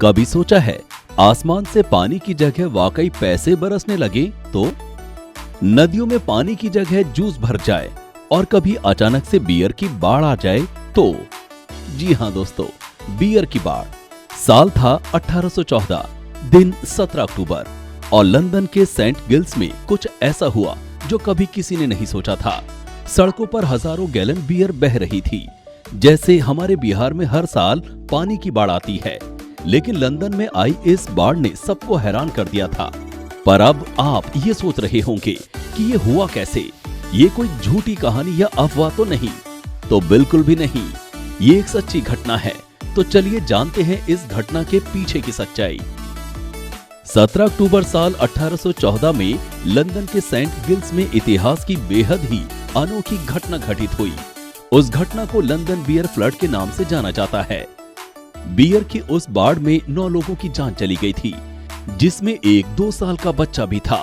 कभी सोचा है आसमान से पानी की जगह वाकई पैसे बरसने लगे तो? नदियों में पानी की जगह जूस भर जाए और कभी अचानक से बियर की बाढ़ आ जाए तो? जी हां दोस्तों, बियर की बाढ़। साल था 1814, दिन 17 अक्टूबर और लंदन के सेंट गिल्स में कुछ ऐसा हुआ जो कभी किसी ने नहीं सोचा था। सड़कों पर हजारों गैलन बियर बह रही थी, जैसे हमारे बिहार में हर साल पानी की बाढ़ आती है। लेकिन लंदन में आई इस बाढ़ ने सबको हैरान कर दिया था। पर अब आप ये सोच रहे होंगे कि ये हुआ कैसे? ये कोई झूठी कहानी या अफवाह तो नहीं? तो बिल्कुल भी नहीं, ये एक सच्ची घटना है। तो चलिए जानते हैं इस घटना के पीछे की सच्चाई। 17 अक्टूबर साल 1814 में लंदन के सेंट गिल्स में इतिहास की बेहद ही अनोखी घटना घटित हुई। उस घटना को लंदन बियर फ्लड के नाम से जाना जाता है। बियर की उस बाढ़ में 9 लोगों की जान चली गई थी, जिसमें एक 2 साल का बच्चा भी था।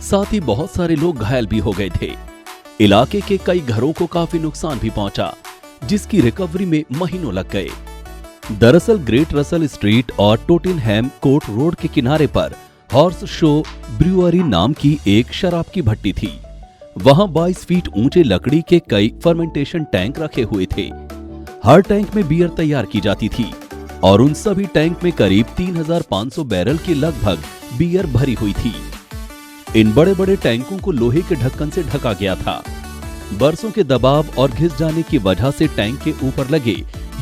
साथ ही बहुत सारे लोग घायल भी हो गए थे। इलाके के कई घरों को काफी नुकसान भी पहुंचा, जिसकी रिकवरी में महीनों लग गए। दरअसल ग्रेट रसल स्ट्रीट और टोटेनहैम कोर्ट रोड के किनारे पर हॉर्स शो ब्रूअरी नाम की एक शराब की भट्टी थी। वहां 22 फीट ऊंचे लकड़ी के कई फर्मेंटेशन टैंक रखे हुए थे। हर टैंक में बियर तैयार की जाती थी और उन सभी टैंक में करीब 3500 बैरल की लगभग बियर भरी हुई थी। इन बड़े बड़े टैंकों को लोहे के ढक्कन से ढका गया था। बरसों के दबाव और घिस जाने की वजह से टैंक के ऊपर लगे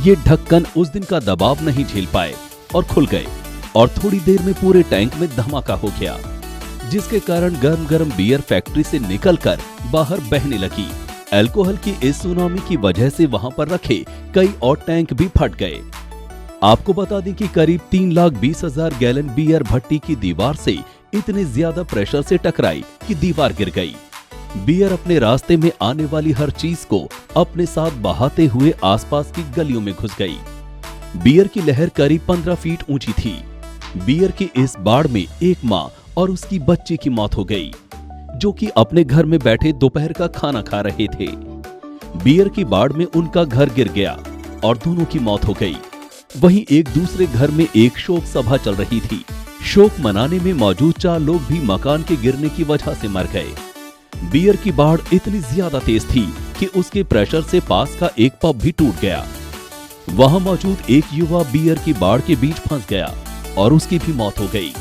ये ढक्कन उस दिन का दबाव नहीं झेल पाए और खुल गए और थोड़ी देर में पूरे टैंक में धमाका हो गया, जिसके कारण गर्म गर्म बियर फैक्ट्री से निकलकर बाहर बहने लगी। अल्कोहल की इस सुनामी की वजह से वहां पर रखे कई और टैंक भी फट गए। आपको बता दें कि करीब 3,20,000 गैलन बियर भट्टी की दीवार से इतने ज्यादा प्रेशर से टकराई कि दीवार गिर गई। बियर अपने रास्ते में आने वाली हर चीज को अपने साथ बहाते हुए आसपास की गलियों में घुस गई। बियर की लहर करीब 15 फीट ऊंची थी। बियर की इस बाढ़ में एक मां और उसकी बच्ची की मौत हो गई, जो कि अपने घर में बैठे दोपहर का खाना खा रहे थे। बियर की बाढ़ में उनका घर गिर गया और दोनों की मौत हो गई। वहीं एक दूसरे घर में एक शोक सभा चल रही थी। शोक मनाने में मौजूद 4 लोग भी मकान के गिरने की वजह से मर गए। बियर की बाढ़ इतनी ज्यादा तेज थी कि उसके प्रेशर से पास का एक पब भी टूट गया। वहां मौजूद एक युवा बियर की बाढ़ के बीच फंस गया और उसकी भी मौत हो गई।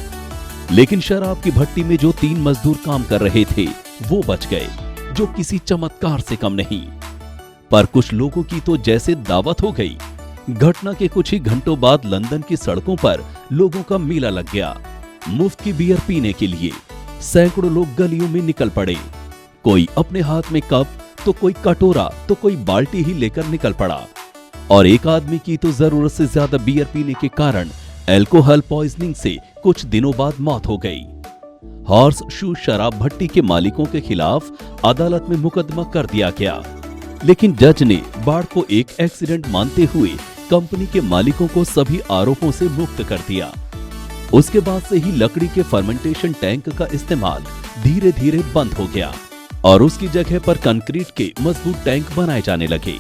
लेकिन शराब की भट्टी में जो 3 मजदूर काम कर रहे थे वो बच गए, जो किसी चमत्कार से कम नहीं। पर कुछ लोगों की तो जैसे दावत हो गई। घटना के कुछ ही घंटों बाद लंदन की सड़कों पर लोगों का मेला लग गया। मुफ्त की बियर पीने के लिए सैकड़ों लोग गलियों में निकल पड़े। कोई अपने हाथ में कप, तो कोई कटोरा, तो कोई बाल्टी ही लेकर निकल पड़ा। और एक आदमी की तो जरूरत से ज्यादा बियर पीने के कारण अल्कोहल पॉइजनिंग से कुछ दिनों बाद मौत हो गई। हॉर्स शू शराब भट्टी के मालिकों के खिलाफ अदालत में मुकदमा कर दिया गया, लेकिन जज ने बाढ़ को एक एक्सीडेंट मानते हुए कंपनी के मालिकों को सभी आरोपों से मुक्त कर दिया। उसके बाद से ही लकड़ी के फर्मेंटेशन टैंक का इस्तेमाल धीरे धीरे बंद हो गया और उसकी जगह पर कंक्रीट के मजबूत टैंक बनाए जाने लगे।